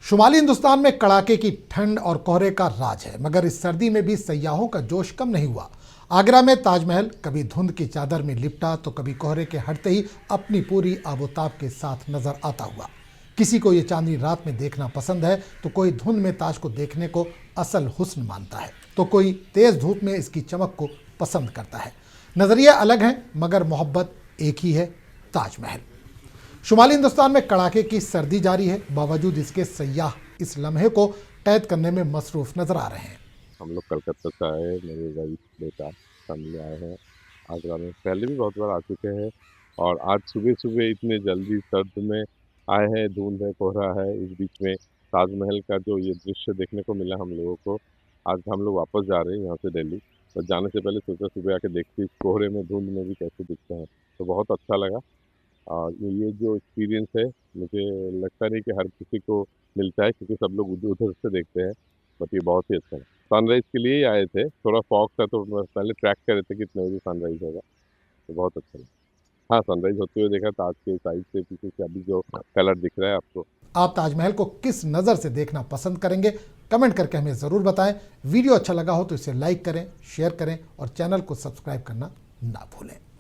शुमाली हिंदुस्तान में कड़ाके की ठंड और कोहरे का राज है, मगर इस सर्दी में भी सयाहों का जोश कम नहीं हुआ। आगरा में ताजमहल कभी धुंध की चादर में लिपटा तो कभी कोहरे के हटते ही अपनी पूरी आबोताब के साथ नजर आता हुआ। किसी को ये चांदनी रात में देखना पसंद है तो कोई धुंध में ताज को देखने को असल हुस्न मानता है, तो कोई तेज धूप में इसकी चमक को पसंद करता है। नजरिया अलग हैं मगर मोहब्बत एक ही है, ताजमहल। शुमाली हिंदुस्तान में कड़ाके की सर्दी जारी है, बावजूद इसके सयाह इस लम्हे को कैद करने में मसरूफ नजर आ रहे हैं। हम लोग कलकत्ता से आए, मेरे वाइफ बेटा फैमिली आए हैं। आगरा में पहले भी बहुत बार आ चुके हैं और आज सुबह सुबह इतने जल्दी सर्द में आए हैं। धुंध है, कोहरा है, इस बीच में ताजमहल का जो ये दृश्य देखने को मिला हम लोगों को। आज हम लोग वापस जा रहे हैं यहाँ से दिल्ली, बस जाने से पहले सोचा सुबह आके देखते इस कोहरे में धुंध में भी कैसे दिखते हैं, तो बहुत अच्छा लगा। और ये जो एक्सपीरियंस है, मुझे लगता नहीं कि हर किसी को मिलता है, क्योंकि सब लोग उधर उधर से देखते हैं। बट ये बहुत ही अच्छा है। सनराइज के लिए ही आए थे, थोड़ा फॉग था तो पहले ट्रैक कर रहे थे कि कितने बजे सनराइज होगा, तो बहुत अच्छा लगा। हाँ, सनराइज होते हुए देखा, ताज के साइड से पीछे से अभी जो कलर दिख रहा है आपको। आप ताजमहल को किस नज़र से देखना पसंद करेंगे, कमेंट करके हमें ज़रूर बताएं। वीडियो अच्छा लगा हो तो इसे लाइक करें, शेयर करें और चैनल को सब्सक्राइब करना ना भूलें।